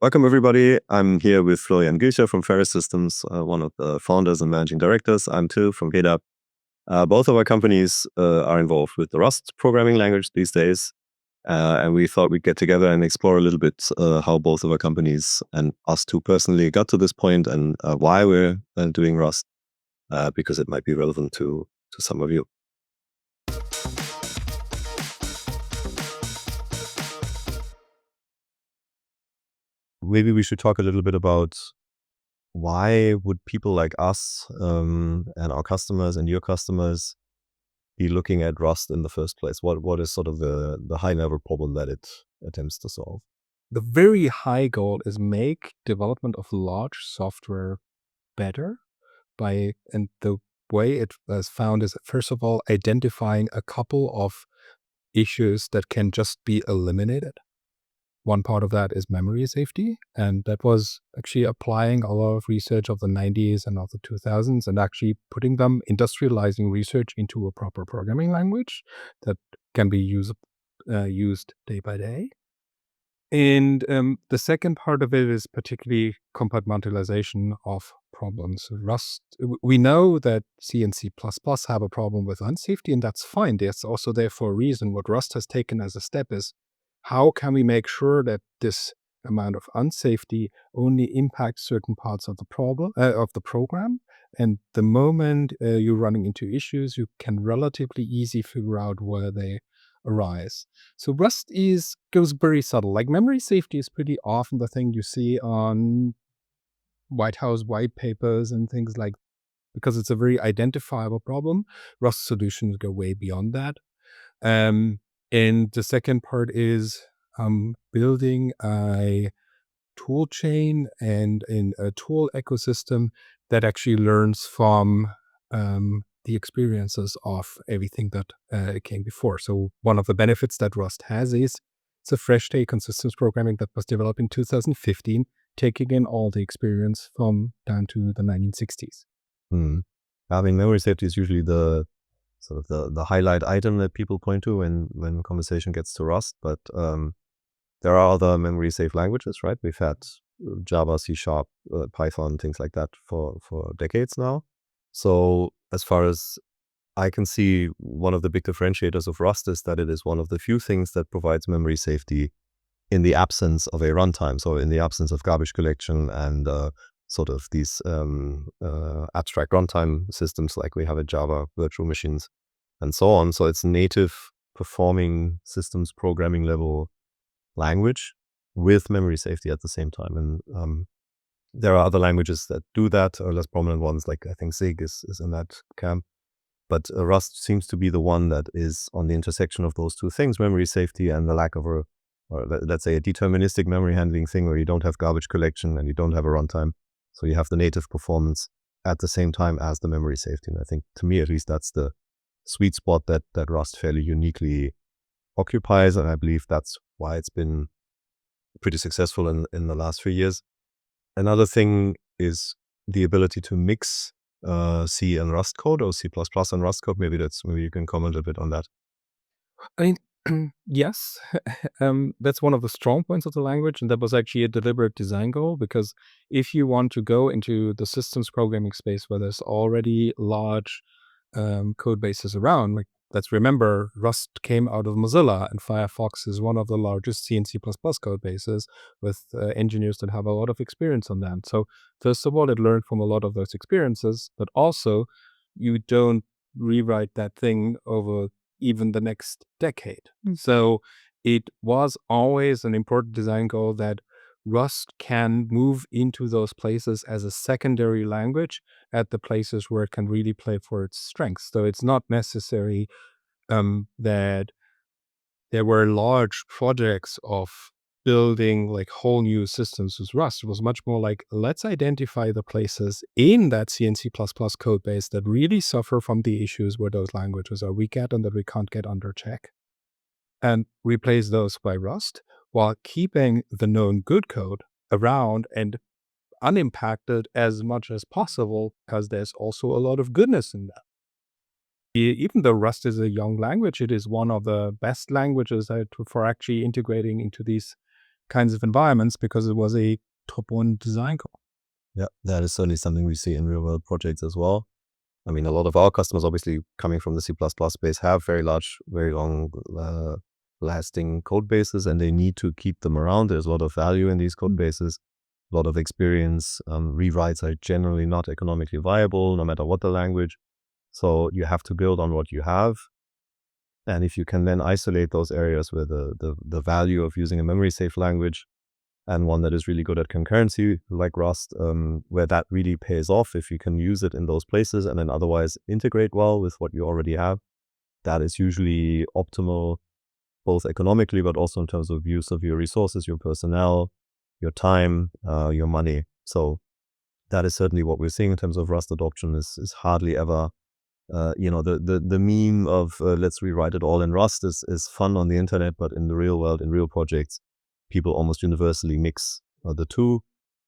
Welcome, everybody. I'm here with Florian from Ferrous Systems, one of the founders and managing directors. I'm Till from KDAB. Both of our companies are involved with the Rust programming language these days. And we thought we'd get together and explore a little bit how both of our companies and us two personally got to this point and why we're doing Rust, because it might be relevant to some of you. Maybe we should talk a little bit about why would people like us and our customers and your customers be looking at Rust in the first place? What is sort of the high level problem that it attempts to solve? The very high goal is make development of large software better and the way it was found is, first of all, identifying a couple of issues that can just be eliminated. One part of that is memory safety, and that was actually applying a lot of research of the 90s and of the 2000s and actually putting them, industrializing research into a proper programming language that can be used day by day. And the second part of it is particularly compartmentalization of problems. Rust, we know that C and C++ have a problem with unsafety, and that's fine. That's also there for a reason. What Rust has taken as a step is how can we make sure that this amount of unsafety only impacts certain parts of the program, and the moment you're running into issues, you can relatively easy figure out where they arise. So Rust goes very subtle. Like memory safety is pretty often the thing you see on White House white papers and things like, because it's a very identifiable problem. Rust solutions go way beyond that. And the second part is building a tool chain and in a tool ecosystem that actually learns from the experiences of everything that came before. So one of the benefits that Rust has is it's a fresh take on systems programming that was developed in 2015, taking in all the experience from down to the 1960s. I mean, memory safety is usually the sort of the highlight item that people point to when conversation gets to Rust, but there are other memory safe languages, right? We've had Java, C#, Python, things like that for decades now. So as far as I can see, one of the big differentiators of Rust is that it is one of the few things that provides memory safety in the absence of a runtime. So in the absence of garbage collection and sort of these abstract runtime systems like we have at Java, virtual machines, and so on. So it's native performing systems programming level language with memory safety at the same time. And there are other languages that do that, or less prominent ones, like I think Zig is in that camp. But Rust seems to be the one that is on the intersection of those two things, memory safety and the lack of or let's say a deterministic memory handling thing where you don't have garbage collection and you don't have a runtime. So you have the native performance at the same time as the memory safety. And I think, to me at least, that's the sweet spot that Rust fairly uniquely occupies. And I believe that's why it's been pretty successful in the last few years. Another thing is the ability to mix C and Rust code, or C++ and Rust code. Maybe you can comment a bit on that. I mean, yes, that's one of the strong points of the language, and that was actually a deliberate design goal, because if you want to go into the systems programming space where there's already large code bases around, like let's remember Rust came out of Mozilla, and Firefox is one of the largest C and C++ code bases with engineers that have a lot of experience on that. So first of all, it learned from a lot of those experiences, but also you don't rewrite that thing over even the next decade. So it was always an important design goal that Rust can move into those places as a secondary language at the places where it can really play for its strengths. So it's not necessary that there were large projects of building like whole new systems with Rust. It was much more like, let's identify the places in that C and C++ code base that really suffer from the issues where those languages are weak at and that we can't get under check, and replace those by Rust while keeping the known good code around and unimpacted as much as possible, because there's also a lot of goodness in that. Even though Rust is a young language, it is one of the best languages for actually integrating into these kinds of environments because it was a top-one design call. Yeah, that is certainly something we see in real world projects as well. I mean, a lot of our customers, obviously coming from the C++ space, have very large, very long lasting code bases, and they need to keep them around. There's a lot of value in these code bases, a lot of experience. Rewrites are generally not economically viable, no matter what the language. So you have to build on what you have. And if you can then isolate those areas where the value of using a memory safe language and one that is really good at concurrency, like Rust, where that really pays off, if you can use it in those places and then otherwise integrate well with what you already have, that is usually optimal, both economically, but also in terms of use of your resources, your personnel, your time, your money. So that is certainly what we're seeing in terms of Rust adoption is hardly ever, the meme of let's rewrite it all in Rust is fun on the internet, but in the real world, in real projects, people almost universally mix the two,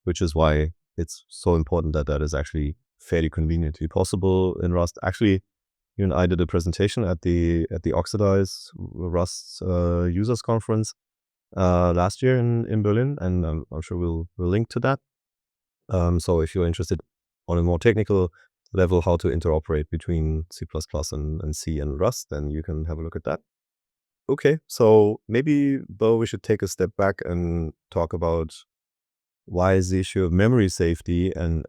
which is why it's so important that that is actually fairly conveniently possible in Rust. Actually, you and I did a presentation at the Oxidize Rust users conference last year in Berlin, and I'm sure we'll link to that. So if you're interested on a more technical level, how to interoperate between C++ and C and Rust, then you can have a look at that. Okay, so maybe, Bo, we should take a step back and talk about why is the issue of memory safety and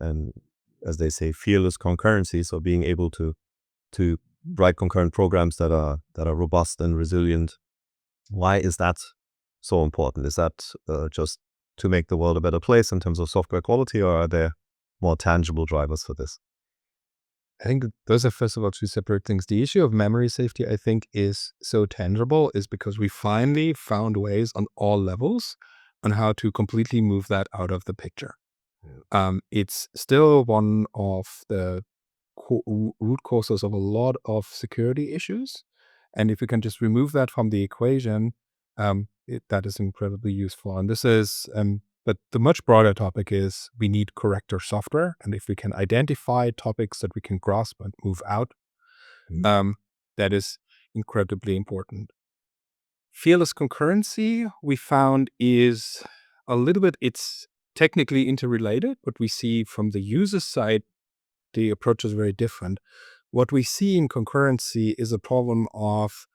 as they say, fearless concurrency, so being able to write concurrent programs that are robust and resilient. Why is that so important? Is that just to make the world a better place in terms of software quality, or are there more tangible drivers for this? I think those are, first of all, two separate things. The issue of memory safety, I think, is so tangible is because we finally found ways on all levels on how to completely move that out of the picture. It's still one of the root causes of a lot of security issues. And if we can just remove that from the equation, that is incredibly useful. And this is, but the much broader topic is we need corrector software. And if we can identify topics that we can grasp and move out, that is incredibly important. Fearless concurrency, we found, is a little bit, it's technically interrelated, but we see from the user side, the approach is very different. What we see in concurrency is a problem of,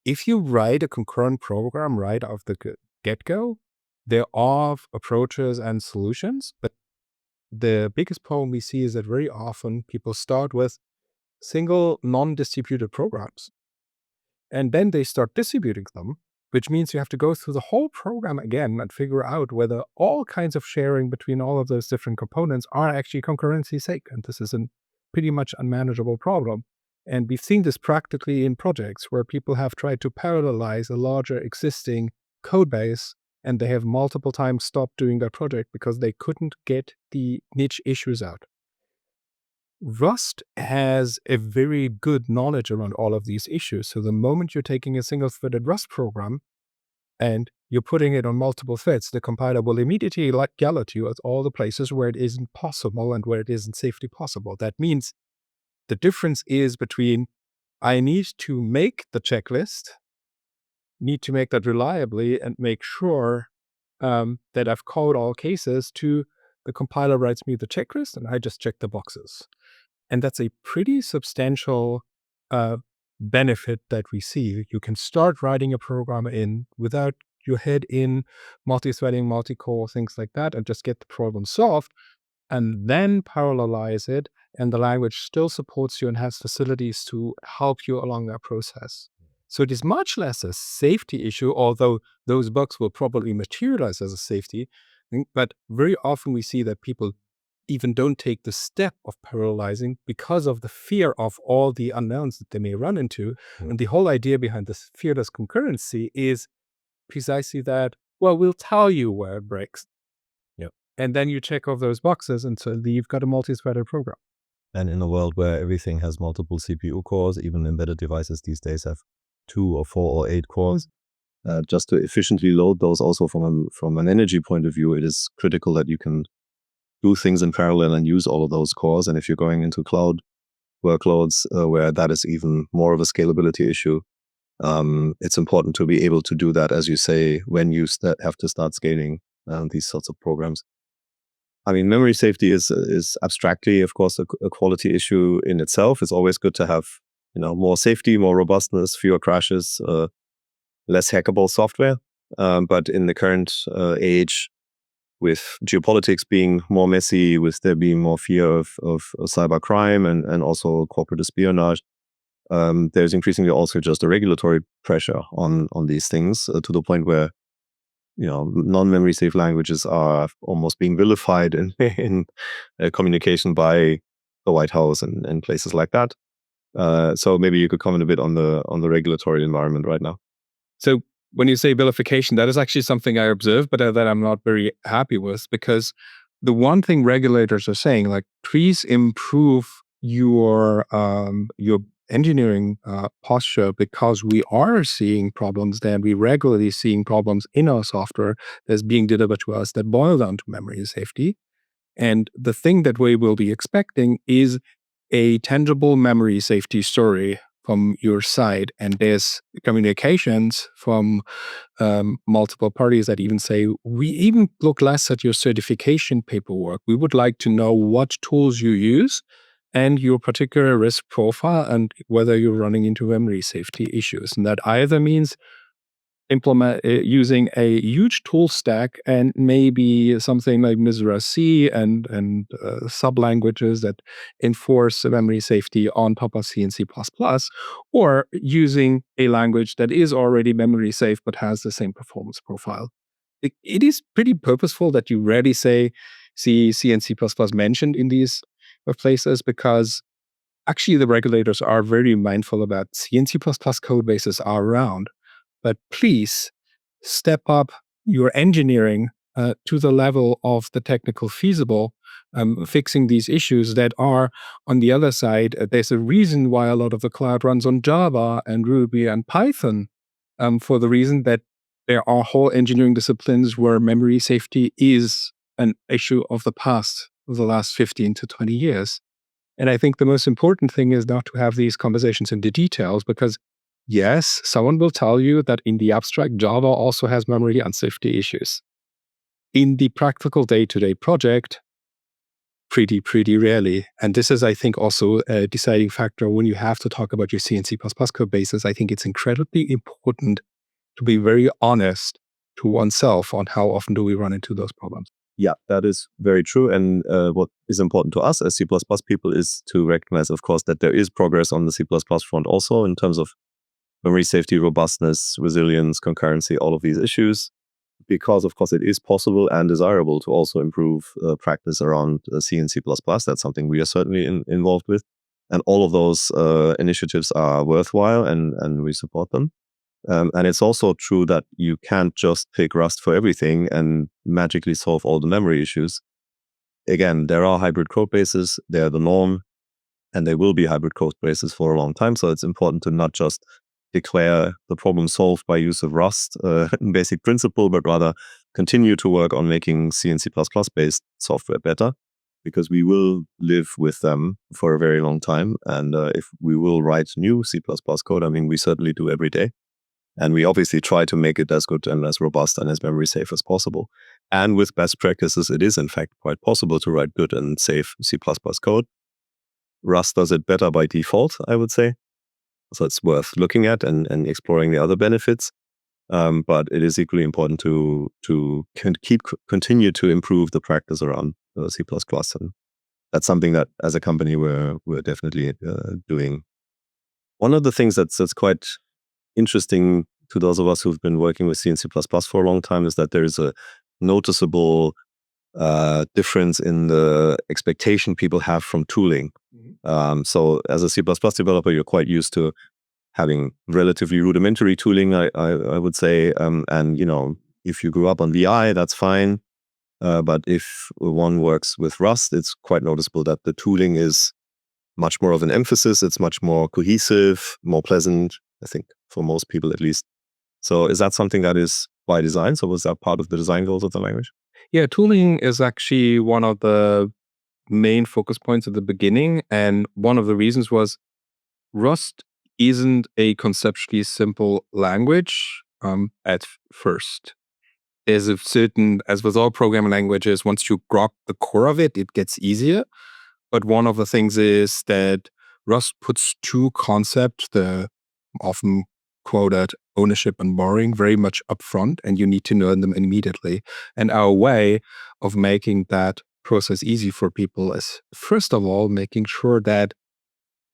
if you write a concurrent program right off the get-go, there are approaches and solutions, but the biggest problem we see is that very often people start with single non-distributed programs, and then they start distributing them, which means you have to go through the whole program again and figure out whether all kinds of sharing between all of those different components are actually concurrency safe. And this is a pretty much unmanageable problem. And we've seen this practically in projects where people have tried to parallelize a larger existing code base, and they have multiple times stopped doing that project because they couldn't get the niche issues out. Rust has a very good knowledge around all of these issues. So the moment you're taking a single-threaded Rust program and you're putting it on multiple threads, the compiler will immediately yell at you at all the places where it isn't possible and where it isn't safely possible. That means the difference is between, I need to make the checklist, need to make that reliably and make sure that I've called all cases, to the compiler writes me the checklist and I just check the boxes. And that's a pretty substantial benefit that we see. You can start writing a program in without your head in multi-threading, multi-core, things like that, and just get the problem solved, and then parallelize it. And the language still supports you and has facilities to help you along that process. So it is much less a safety issue, although those bugs will probably materialize as a safety. But very often we see that people even don't take the step of parallelizing because of the fear of all the unknowns that they may run into. And the whole idea behind this fearless concurrency is precisely that, well, we'll tell you where it breaks. Yeah. And then you check off those boxes, and so you've got a multi-threaded program. And in a world where everything has multiple CPU cores, even embedded devices these days have 2 or 4 or 8 cores. Just to efficiently load those, also from an energy point of view, it is critical that you can do things in parallel and use all of those cores. And if you're going into cloud workloads where that is even more of a scalability issue, it's important to be able to do that, as you say, when you have to start scaling these sorts of programs. I mean, memory safety is abstractly, of course, a quality issue in itself. It's always good to have, more safety, more robustness, fewer crashes, less hackable software. But in the current age, with geopolitics being more messy, with there being more fear of cyber crime and also corporate espionage, there's increasingly also just a regulatory pressure on these things to the point where non-memory safe languages are almost being vilified in communication by the White House and places like that. So maybe you could comment a bit on the regulatory environment right now. So when you say vilification, that is actually something I observe, but that I'm not very happy with, because the one thing regulators are saying, like, please improve your engineering posture, because we are seeing problems there, and we regularly seeing problems in our software that's being delivered to us that boil down to memory safety. And the thing that we will be expecting is a tangible memory safety story from your side. And there's communications from multiple parties that even say, we even look less at your certification paperwork. We would like to know what tools you use and your particular risk profile and whether you're running into memory safety issues. And that either means using a huge tool stack and maybe something like Misra C and sub languages that enforce memory safety on top of C and C++, or using a language that is already memory safe but has the same performance profile. It is pretty purposeful that you rarely say C and C++ mentioned in these places, because actually the regulators are very mindful about C and C++ code bases are around. But please step up your engineering to the level of the technical feasible, fixing these issues that are on the other side. There's a reason why a lot of the cloud runs on Java and Ruby and Python, for the reason that there are whole engineering disciplines where memory safety is an issue of the past, of the last 15 to 20 years. And I think the most important thing is not to have these conversations in the details, because yes, someone will tell you that in the abstract, Java also has memory and safety issues. In the practical day-to-day project, pretty rarely. And this is, I think, also a deciding factor when you have to talk about your C and C++ code bases. I think it's incredibly important to be very honest to oneself on how often do we run into those problems. Yeah, that is very true. And what is important to us as C++ people is to recognize, of course, that there is progress on the C++ front also in terms of memory safety, robustness, resilience, concurrency, all of these issues, because, of course, it is possible and desirable to also improve practice around C and C++. That's something we are certainly involved with. And all of those initiatives are worthwhile, and we support them. And it's also true that you can't just pick Rust for everything and magically solve all the memory issues. Again, there are hybrid code bases. They're the norm, and they will be hybrid code bases for a long time. So it's important to not just declare the problem solved by use of Rust in basic principle, but rather continue to work on making C and C++ based software better, because we will live with them for a very long time. And if we will write new C++ code, I mean, we certainly do every day. And we obviously try to make it as good and as robust and as memory safe as possible. And with best practices, it is in fact quite possible to write good and safe C++ code. Rust does it better by default, I would say. So it's worth looking at and exploring the other benefits. But it is equally important to continue to improve the practice around C++. And that's something that as a company we're definitely doing. One of the things that's quite interesting to those of us who've been working with C and C++ for a long time is that there is a noticeable difference in the expectation people have from tooling. So as a C++ developer, you're quite used to having relatively rudimentary tooling, I would say. And, if you grew up on VI, that's fine. But if one works with Rust, it's quite noticeable that the tooling is much more of an emphasis. It's much more cohesive, more pleasant, I think, for most people at least. So is that something that is by design? So was that part of the design goals of the language? Yeah, tooling is actually one of the main focus points at the beginning. And one of the reasons was Rust isn't a conceptually simple language at first. There's a certain, as with all programming languages, once you grok the core of it, it gets easier. But one of the things is that Rust puts two concepts, the often quoted ownership and borrowing, very much upfront, and you need to learn them immediately. And our way of making that process easy for people is, first of all, making sure that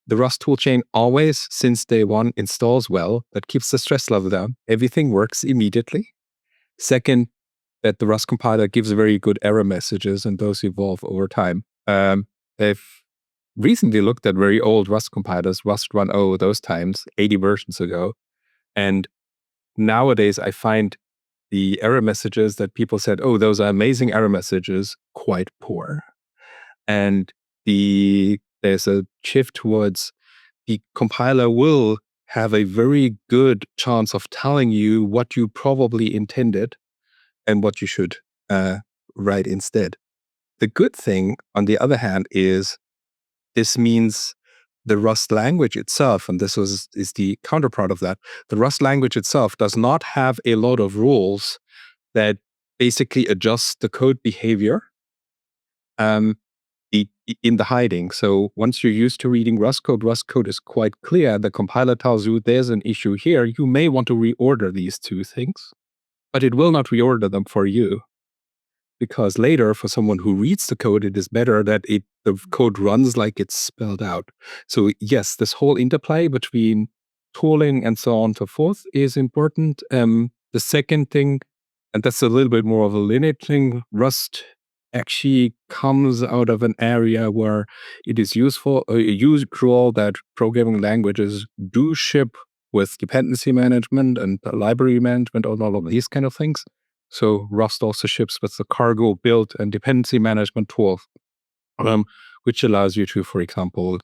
the Rust toolchain always, since day one, installs well. That keeps the stress level down. Everything works immediately. Second, that the Rust compiler gives very good error messages, and those evolve over time. They've recently looked at very old Rust compilers, Rust 1.0, those times, 80 versions ago. And nowadays, I find the error messages that people said, oh, those are amazing error messages, quite poor. And there's a shift towards the compiler will have a very good chance of telling you what you probably intended and what you should write instead. The good thing, on the other hand, is this means the Rust language itself, and this is the counterpart of that, the Rust language itself does not have a lot of rules that basically adjust the code behavior in the hiding. So once you're used to reading Rust code is quite clear. The compiler tells you there's an issue here. You may want to reorder these two things, but it will not reorder them for you. Because later, for someone who reads the code, it is better that the code runs like it's spelled out. So yes, this whole interplay between tooling and so on and so forth is important. The second thing, and that's a little bit more of a lineage thing, Rust actually comes out of an area where it is usual that programming languages do ship with dependency management and library management and all of these kind of things. So Rust also ships with the cargo build and dependency management tool, which allows you to, for example,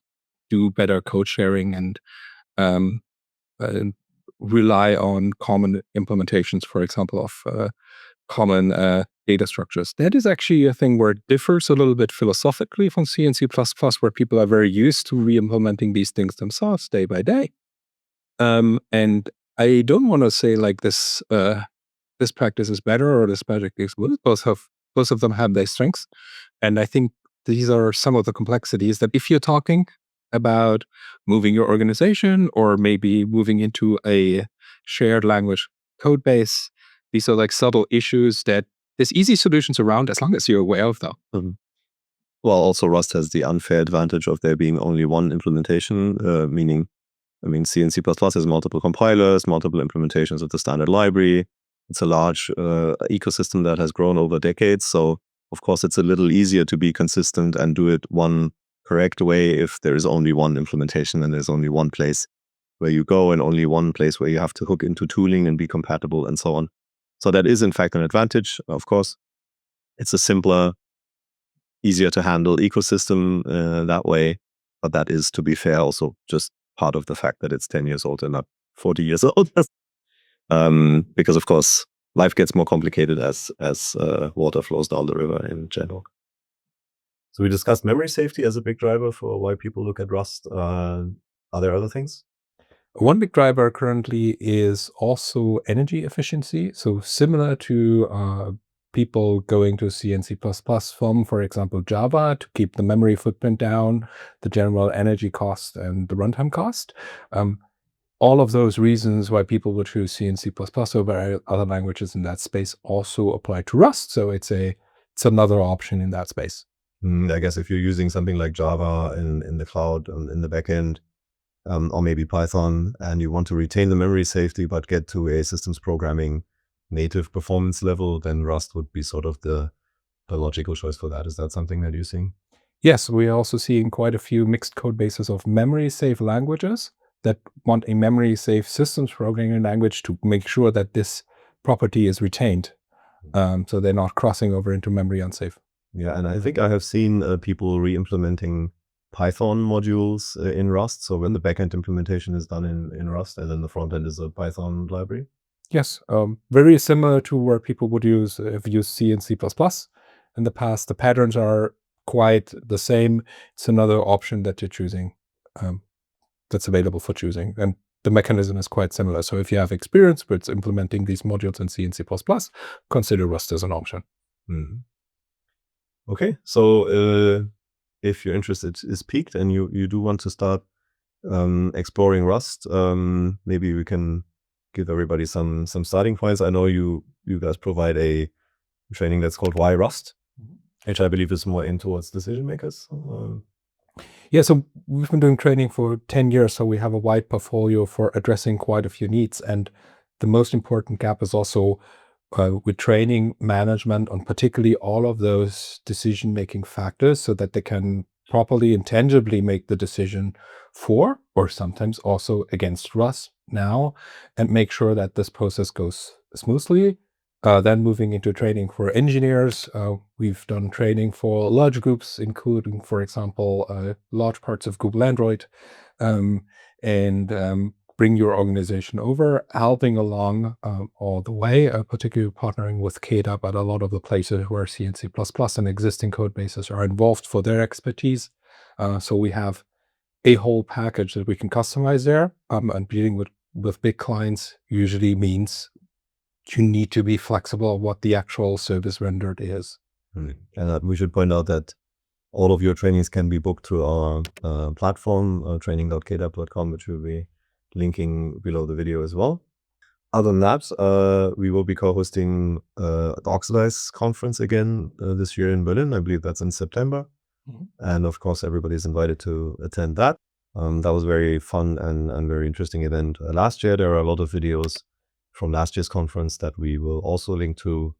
do better code sharing and rely on common implementations, for example, of common data structures. That is actually a thing where it differs a little bit philosophically from C and C++, where people are very used to re-implementing these things themselves day by day. And I don't want to say like this practice is better or this practice is good. Both of them have their strengths. And I think these are some of the complexities that if you're talking about moving your organization or maybe moving into a shared language code base, these are like subtle issues that there's easy solutions around as long as you're aware of them. Mm-hmm. Well, also Rust has the unfair advantage of there being only one implementation, meaning, C and C++ has multiple compilers, multiple implementations of the standard library. It's a large ecosystem that has grown over decades. So, of course, it's a little easier to be consistent and do it one correct way if there is only one implementation and there's only one place where you go and only one place where you have to hook into tooling and be compatible and so on. So that is, in fact, an advantage, of course. It's a simpler, easier to handle ecosystem that way. But that is, to be fair, also just part of the fact that it's 10 years old and not 40 years old. Because, of course, life gets more complicated as water flows down the river in general. So we discussed memory safety as a big driver for why people look at Rust. Are there other things? One big driver currently is also energy efficiency. So similar to people going to C and C++ from, for example, Java to keep the memory footprint down, the general energy cost and the runtime cost. All of those reasons why people would choose C and C++ over other languages in that space also apply to Rust. So it's another option in that space. I guess if you're using something like Java in the cloud and in the backend, or maybe Python, and you want to retain the memory safety but get to a systems programming native performance level, then Rust would be sort of the logical choice for that. Is that something that you're seeing? Yes, we are also seeing quite a few mixed code bases of memory safe languages that want a memory safe systems programming language to make sure that this property is retained. So they're not crossing over into memory unsafe. Yeah, and I think I have seen people re-implementing Python modules in Rust. So when the backend implementation is done in Rust, and then the front end is a Python library. Yes, very similar to where people would use C and C++ in the past. The patterns are quite the same. It's another option that you're choosing. that's available for choosing. And the mechanism is quite similar. So if you have experience with implementing these modules in C and C++, consider Rust as an option. Mhm. Okay, so if your interest is piqued and you do want to start exploring Rust, maybe we can give everybody some starting points. I know you guys provide a training that's called Why Rust, which I believe is more in towards decision makers. Yeah, so we've been doing training for 10 years, so we have a wide portfolio for addressing quite a few needs. And the most important gap is also with training management on particularly all of those decision-making factors so that they can properly and tangibly make the decision for, or sometimes also against Rust now, and make sure that this process goes smoothly. Then moving into training for engineers, we've done training for large groups, including, for example, large parts of Google Android, and bring your organization over, helping along all the way, particularly partnering with KDAB at a lot of the places where C and C++ and existing code bases are involved for their expertise. So we have a whole package that we can customize there. And dealing with big clients usually means you need to be flexible on what the actual service rendered is. And we should point out that all of your trainings can be booked through our platform, training.kdab.com, which we'll be linking below the video as well. Other than that, we will be co-hosting the Oxidize conference again this year in Berlin. I believe that's in September. And of course, everybody's invited to attend that. That was very fun and very interesting event last year. There are a lot of videos from last year's conference that we will also link to.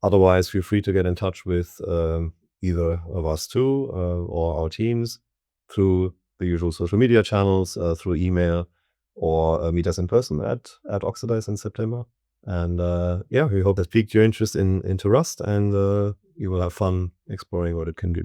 Otherwise, feel free to get in touch with either of us two or our teams through the usual social media channels, through email, or meet us in person at Oxidize in September. And yeah, we hope that piqued your interest into Rust, and you will have fun exploring what it can do.